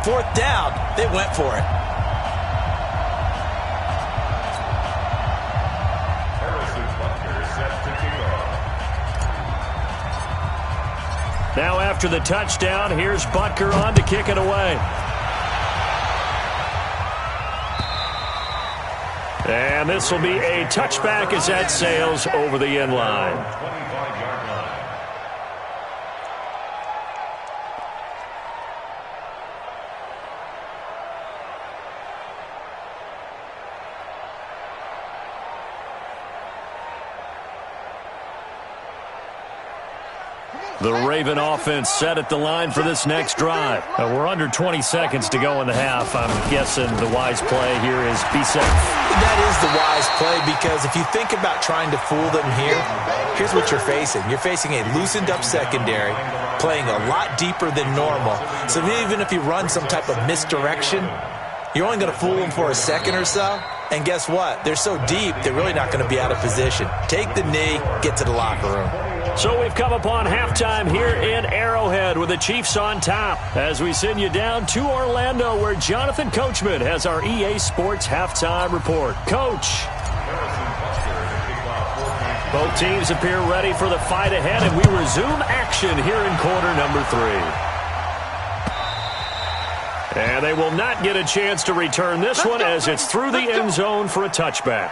4th down, they went for it. Now after the touchdown, here's Butker on to kick it away. And this will be a touchback as that sails over the end line. The Raven offense set at the line for this next drive. We're under 20 seconds to go in the half. I'm guessing the wise play here is be safe. That is the wise play, because if you think about trying to fool them here, here's what you're facing. You're facing a loosened up secondary, playing a lot deeper than normal. So even if you run some type of misdirection, you're only going to fool them for a second or so. And guess what? They're so deep, they're really not going to be out of position. Take the knee, get to the locker room. So we've come upon halftime here in Arrowhead with the Chiefs on top as we send you down to Orlando, where Jonathan Coachman has our EA Sports halftime report. Coach. Both teams appear ready for the fight ahead, and we resume action here in quarter number 3. And they will not get a chance to return this one as it's through the end zone for a touchback.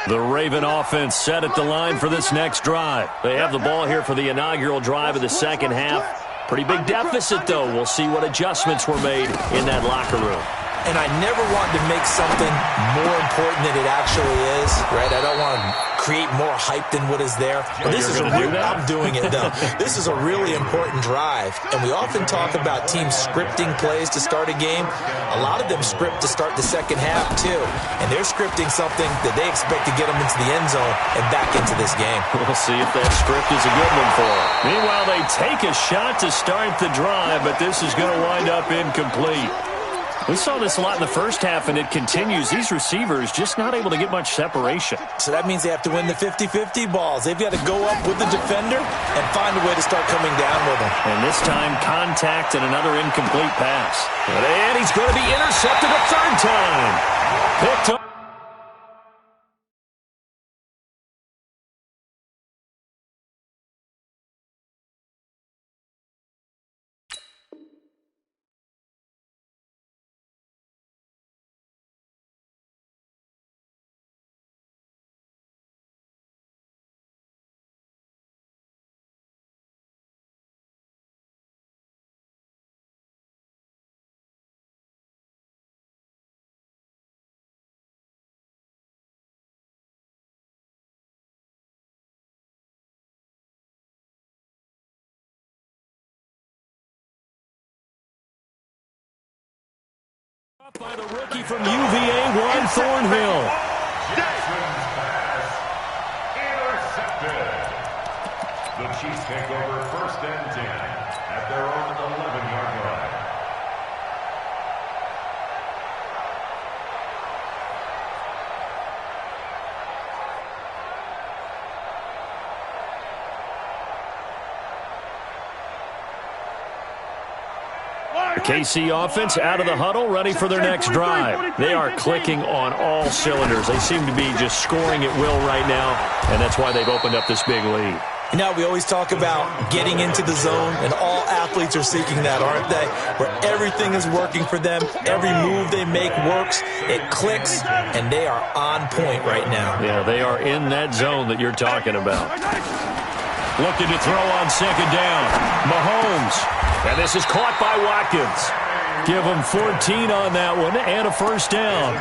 The Raven offense set at the line for this next drive. They have the ball here for the inaugural drive of the second half. Pretty big deficit, though. We'll see what adjustments were made in that locker room. And I never want to make something more important than it actually is, right? I don't want to create more hype than what is there. But this is I'm doing it, though. This is a really important drive. And we often talk about teams scripting plays to start a game. A lot of them script to start the second half, too. And they're scripting something that they expect to get them into the end zone and back into this game. We'll see if that script is a good one for them. Meanwhile, they take a shot to start the drive, but this is going to wind up incomplete. We saw this a lot in the first half, and it continues. These receivers just not able to get much separation. So that means they have to win the 50-50 balls. They've got to go up with the defender and find a way to start coming down with them. And this time, contact and another incomplete pass. And he's going to be intercepted a third time. Picked up. By the rookie from UVA, Juan Thornhill. Jackson's pass intercepted. The Chiefs take over 1st and 10 at their own 11-yard line. The KC offense out of the huddle, ready for their next drive. They are clicking on all cylinders. They seem to be just scoring at will right now, and that's why they've opened up this big lead. You know, we always talk about getting into the zone, and all athletes are seeking that, aren't they? Where everything is working for them, every move they make works, it clicks, and they are on point right now. Yeah, they are in that zone that you're talking about. Looking to throw on second down. Mahomes. And this is caught by Watkins. Give him 14 on that one and a first down.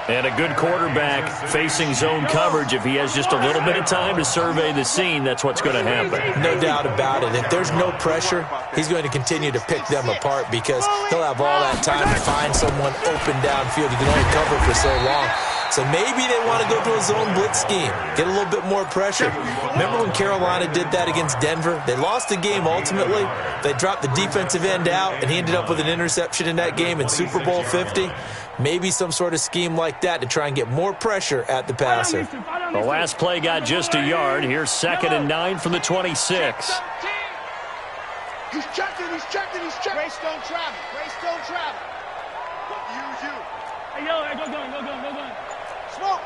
And a good quarterback facing zone coverage. If he has just a little bit of time to survey the scene, that's what's going to happen. No doubt about it. If there's no pressure, he's going to continue to pick them apart because he'll have all that time to find someone open downfield. He can only cover for so long. So maybe they want to go to a zone blitz scheme, get a little bit more pressure. Remember when Carolina did that against Denver? They lost the game ultimately. They dropped the defensive end out, and he ended up with an interception in that game in Super Bowl 50. maybe some sort of scheme like that to try and get more pressure at the passer. The last play got just a yard. Here's 2nd and 9 from the 26. He's checking. Grace don't travel. Use you. Hey, yo, go gun. Smoke.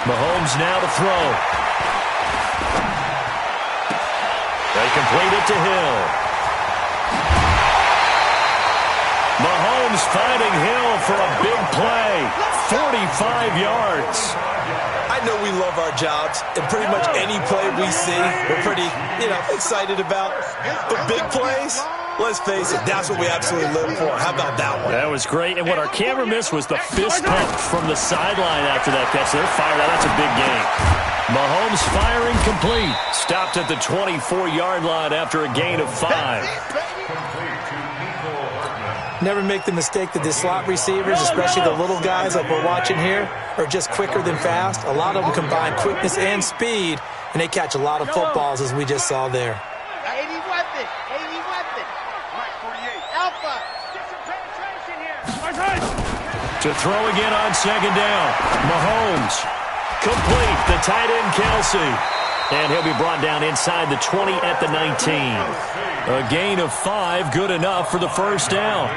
Mahomes now to throw. They complete it to Hill. Mahomes finding Hill for a big play. 45 yards. I know we love our jobs, and pretty much any play we see, we're pretty, excited about. The big plays, let's face it, that's what we absolutely live for. How about that one? That was great, and what our camera missed was the fist pump from the sideline after that catch. They're fired out. That's a big game. Mahomes firing complete. Stopped at the 24-yard line after a gain of 5. Never make the mistake that the slot receivers, especially the little guys like we're watching here, are just quicker than fast. A lot of them combine quickness and speed, and they catch a lot of footballs, as we just saw there. 80 weapon. Mike 48. Alpha. Get some penetration here. To throw again on 2nd down. Mahomes. Complete. The tight end, Kelsey. And he'll be brought down inside the 20 at the 19. A gain of 5, good enough for the first down.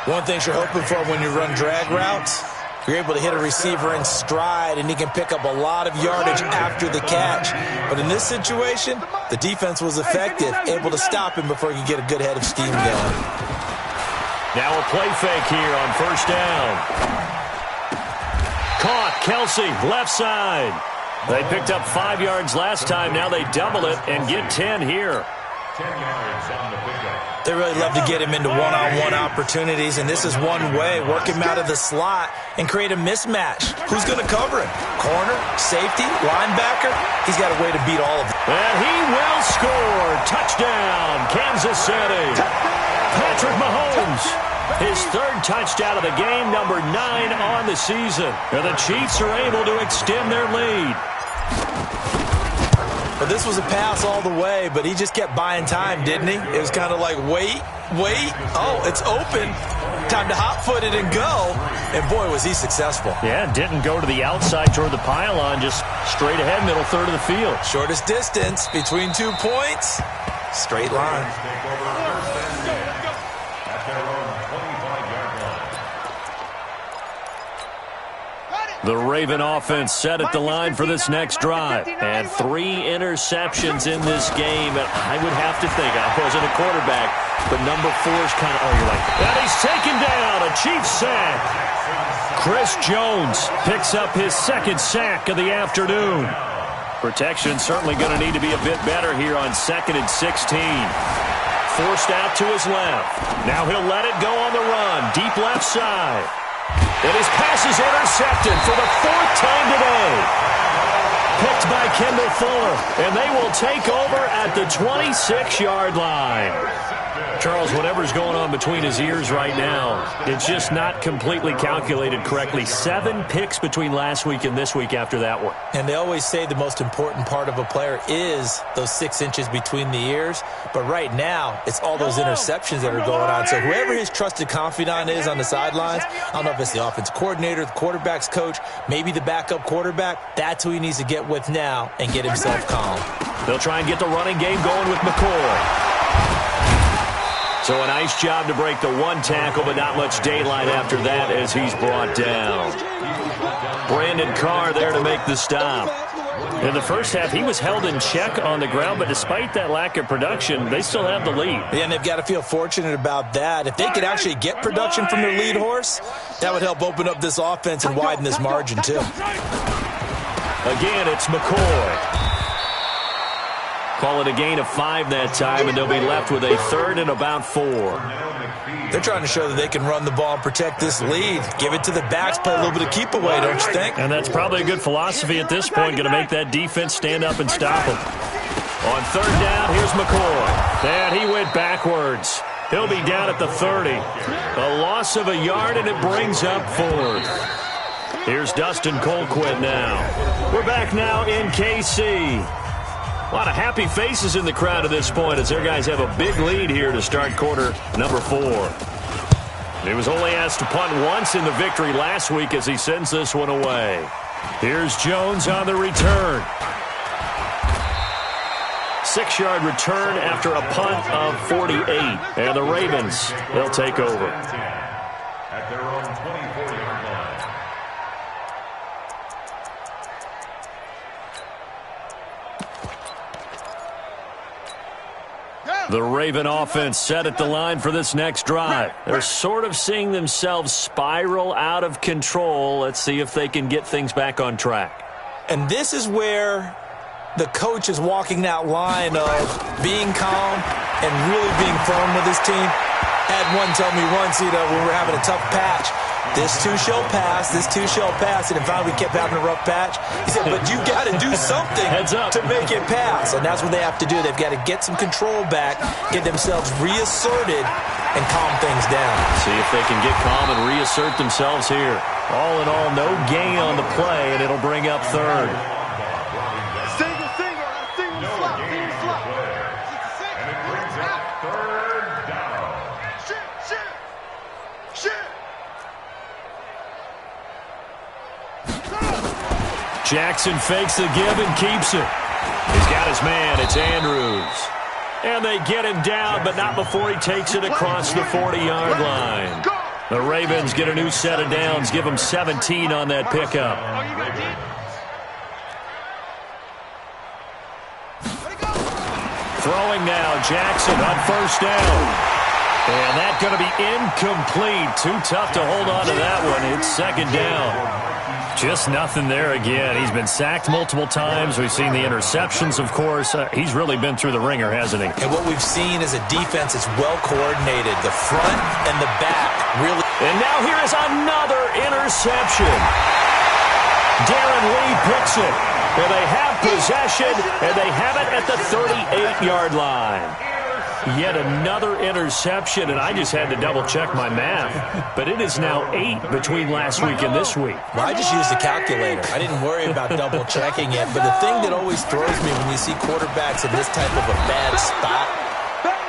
One thing you're hoping for when you run drag routes, you're able to hit a receiver in stride, and he can pick up a lot of yardage after the catch. But in this situation, the defense was effective, able to stop him before he could get a good head of steam going. Now a play fake here on 1st down. Caught, Kelsey, left side. They picked up 5 yards last time. Now they double it and get 10 here. 10 yards on the pickup. They really love to get him into one-on-one opportunities, and this is one way, work him out of the slot and create a mismatch. Who's going to cover him? Corner, safety, linebacker? He's got a way to beat all of them. And he will score. Touchdown, Kansas City. Patrick Mahomes. His 3rd touchdown of the game, number 9 on the season. And the Chiefs are able to extend their lead. Well, this was a pass all the way, but he just kept buying time, didn't he? It was kind of like, wait. Oh, it's open. Time to hot-foot it and go. And, boy, was he successful. Yeah, didn't go to the outside toward the pylon, just straight ahead, middle third of the field. Shortest distance between 2 points. Straight line. Take over 1st and 10 at their own 25-yard line. The Raven offense set at the line for this next drive. And 3 interceptions in this game. And I would have to think, I wasn't a quarterback, but number 4's kind of, you're like, and he's taken down, a Chiefs sack. Chris Jones picks up his 2nd sack of the afternoon. Protection certainly going to need to be a bit better here on 2nd and 16. Forced out to his left. Now he'll let it go on the run. Deep left side. And his pass is intercepted for the 4th time today. Picked by Kendall Fuller. And they will take over at the 26-yard line. Charles, whatever's going on between his ears right now, it's just not completely calculated correctly. 7 picks between last week and this week after that one. And they always say the most important part of a player is those 6 inches between the ears. But right now, it's all those interceptions that are going on. So whoever his trusted confidant is on the sidelines, I don't know if it's the offensive coordinator, the quarterback's coach, maybe the backup quarterback, that's who he needs to get with now and get himself calm. They'll try and get the running game going with McCoy. So a nice job to break the 1 tackle, but not much daylight after that as he's brought down. Brandon Carr there to make the stop. In the first half, he was held in check on the ground, but despite that lack of production, they still have the lead. Yeah, and they've got to feel fortunate about that. If they could actually get production from their lead horse, that would help open up this offense and widen this margin, too. Again, it's McCoy. Call it a gain of 5 that time, and they'll be left with a 3rd and about 4. They're trying to show that they can run the ball and protect this lead. Give it to the backs, play a little bit of keep away, don't you think? And that's probably a good philosophy at this point, going to make that defense stand up and stop them. On 3rd down, here's McCoy. And he went backwards. He'll be down at the 30. A loss of a yard, and it brings up 4th. Here's Dustin Colquitt now. We're back now in KC. A lot of happy faces in the crowd at this point as their guys have a big lead here to start quarter number 4. He was only asked to punt once in the victory last week as he sends this one away. Here's Jones on the return. 6-yard return after a punt of 48. And the Ravens, they'll take over. At their own 24-yard line. The Raven offense set at the line for this next drive. They're sort of seeing themselves spiral out of control. Let's see if they can get things back on track. And this is where the coach is walking that line of being calm and really being firm with his team. Had one tell me once, when we were having a tough patch, this too shall pass, this too shall pass. And finally we kept having a rough patch. He said, but you got to do something to make it pass. And that's what they have to do. They've got to get some control back, get themselves reasserted, and calm things down. See if they can get calm and reassert themselves here. All in all, no gain on the play, and it'll bring up third. Single flop. And it brings up third down. Shit. Jackson fakes the give and keeps it. He's got his man. It's Andrews. And they get him down, but not before he takes it across the 40-yard line. The Ravens get a new set of downs, give them 17 on that pickup. Throwing now, Jackson on first down. And that's going to be incomplete. Too tough to hold on to that one. It's second down. Just nothing there again. He's been sacked multiple times. We've seen the interceptions, of course. He's really been through the ringer, hasn't he? And what we've seen is a defense that's well coordinated. The front and the back really. And now here is another interception. Darren Lee picks it. And they have possession, and they have it at the 38-yard line. Yet another interception, and I just had to double-check my math. But it is now 8 between last week and this week. Well, I just used a calculator. I didn't worry about double-checking it. But the thing that always throws me when you see quarterbacks in this type of a bad spot,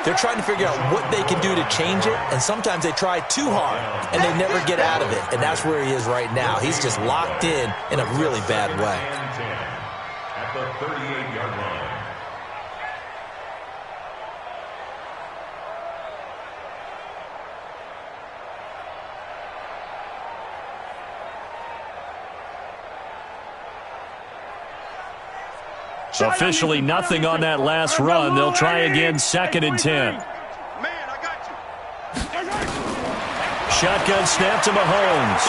they're trying to figure out what they can do to change it, and sometimes they try too hard, and they never get out of it. And that's where he is right now. He's just locked in a really bad way. At the 38-yard line. Officially nothing on that last run. They'll try again, 2nd and 10. Shotgun snap to Mahomes.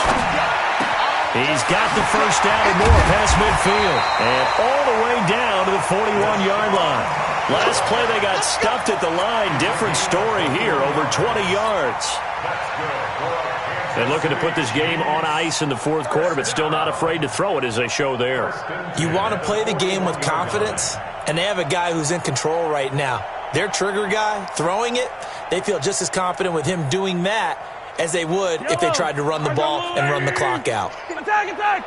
He's got the first down and more past midfield. And all the way down to the 41-yard line. Last play they got stuffed at the line. Different story here, over 20 yards. They're looking to put this game on ice in the fourth quarter, but still not afraid to throw it as they show there. You want to play the game with confidence, and they have a guy who's in control right now. Their trigger guy, throwing it, they feel just as confident with him doing that as they would if they tried to run the ball and run the clock out. Attack!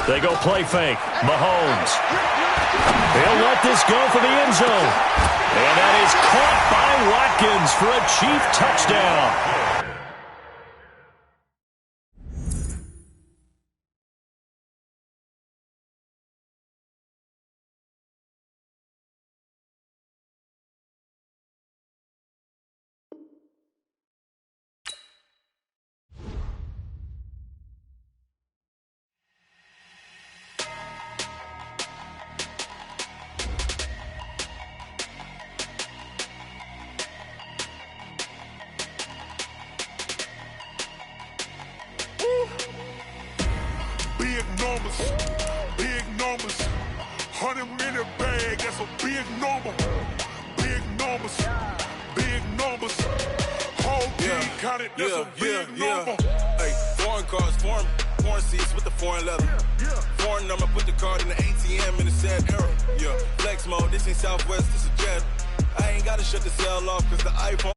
They go play fake. Mahomes. He'll let this go for the end zone. And that is caught by Watkins for a Chief touchdown. Big numbers, 100-minute bag, that's a big number. Big numbers, whole team counted, that's a big number. Hey, foreign cars, foreign seats with the foreign leather. Foreign number, put the card in the ATM in the sad era. Yeah, flex mode, this ain't Southwest, this is Jet. I ain't gotta shut the cell off cause the iPhone